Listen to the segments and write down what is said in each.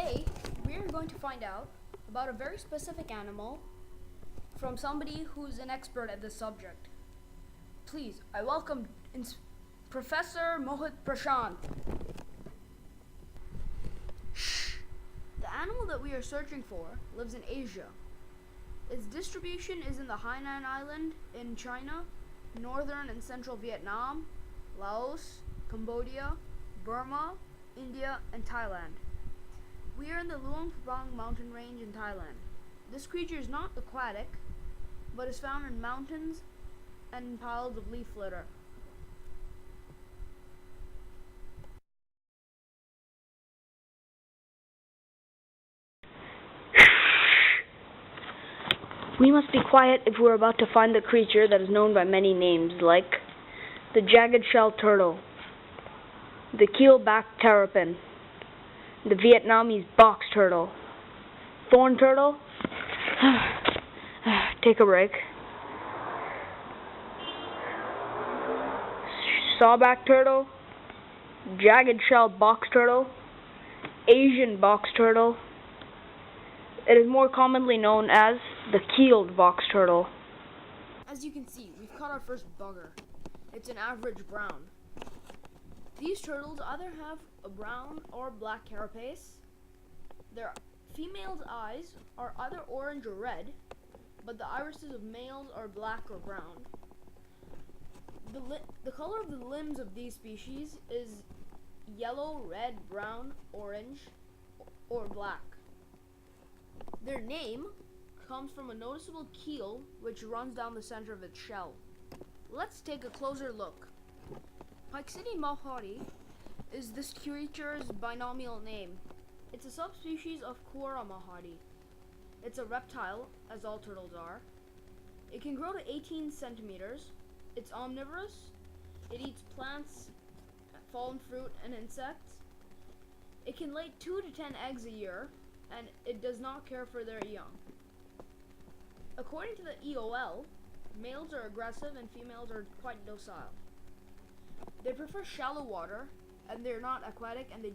Today, we are going to find out about a very specific animal from somebody who's an expert at this subject. Please, I welcome Professor Mohit Prashant. The animal that we are searching for lives in Asia. Its distribution is in the Hainan Island in China, northern and central Vietnam, Laos, Cambodia, Burma, India, and Thailand. We are in the Luang Prabang mountain range in Thailand. This creature is not aquatic, but is found in mountains and in piles of leaf litter. We must be quiet if we're about to find the creature that is known by many names, like the jagged-shelled turtle, the keelback terrapin, the Vietnamese box turtle, thorn turtle. Take a break. Sawback turtle, jagged-shelled box turtle, Asian box turtle. It is more commonly known as the keeled box turtle. As you can see, we've caught our first bugger. It's an average brown. These turtles either have a brown or black carapace. Their females' eyes are either orange or red, but the irises of males are black or brown. The color of the limbs of these species is yellow, red, brown, orange, or black. Their name comes from a noticeable keel which runs down the center of its shell. Let's take a closer look. Pyxidia mahari is this creature's binomial name. It's a subspecies of Cora mahari. It's a reptile, as all turtles are. It can grow to 18 centimeters. It's omnivorous. It eats plants, fallen fruit, and insects. It can lay 2 to 10 eggs a year, and it does not care for their young. According to the EOL, males are aggressive and females are quite docile. They prefer shallow water, and they're not aquatic, and they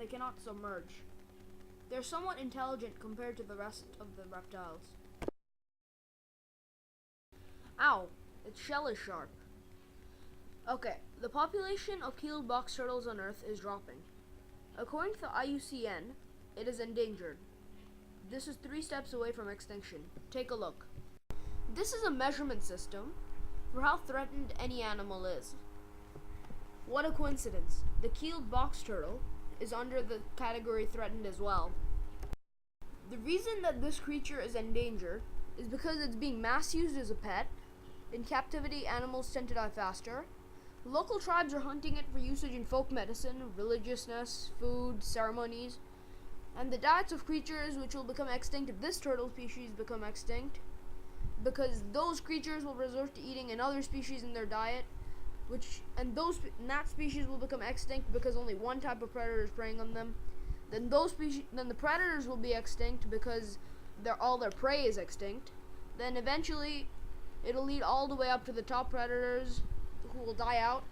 cannot submerge. They're somewhat intelligent compared to the rest of the reptiles. Ow, its shell is sharp. Okay, the population of keeled box turtles on Earth is dropping. According to the IUCN, it is endangered. This is 3 steps away from extinction. Take a look. This is a measurement system for how threatened any animal is. What a coincidence. The keeled box turtle is under the category threatened as well. The reason that this creature is endangered is because it's being mass used as a pet. In captivity, animals tend to die faster. Local tribes are hunting it for usage in folk medicine, religiousness, food, ceremonies, and the diets of creatures which will become extinct if this turtle species become extinct, because those creatures will resort to eating another species in their diet, and that species will become extinct because only one type of predator is preying on them. Then the predators will be extinct because all their prey is extinct. Then eventually, it'll lead all the way up to the top predators who will die out,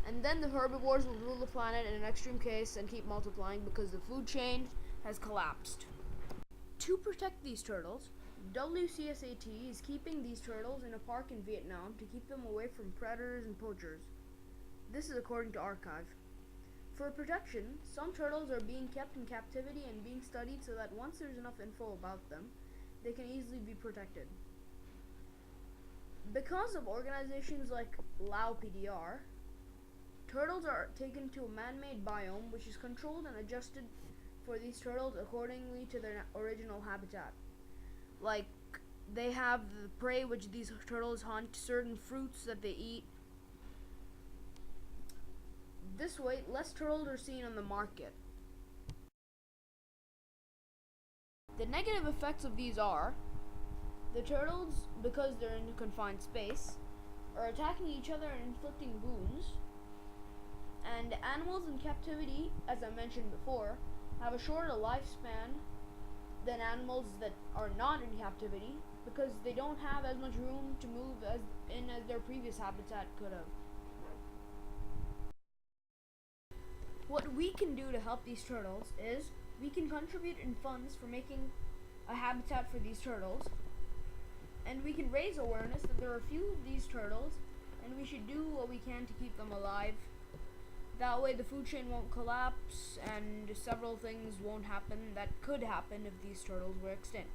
and then the herbivores will rule the planet in an extreme case and keep multiplying because the food chain has collapsed. To protect these turtles, WCSAT is keeping these turtles in a park in Vietnam to keep them away from predators and poachers. This is according to Archive. For protection, some turtles are being kept in captivity and being studied so that once there's enough info about them, they can easily be protected. Because of organizations like Lao PDR, turtles are taken to a man-made biome which is controlled and adjusted for these turtles accordingly to their original habitat. Like, they have the prey which these turtles hunt, certain fruits that they eat. This way, less turtles are seen on the market. The negative effects of these are, the turtles, because they're in a confined space, are attacking each other and inflicting wounds, and animals in captivity, as I mentioned before, have a shorter lifespan than animals that are not in captivity because they don't have as much room to move as their previous habitat could have. What we can do to help these turtles is we can contribute in funds for making a habitat for these turtles, and we can raise awareness that there are a few of these turtles, and we should do what we can to keep them alive. That way the food chain won't collapse, and several things won't happen that could happen if these turtles were extinct.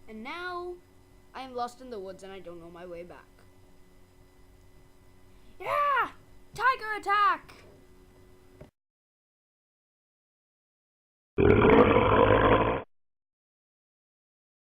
And now, I am lost in the woods and I don't know my way back. Yeah! Tiger attack!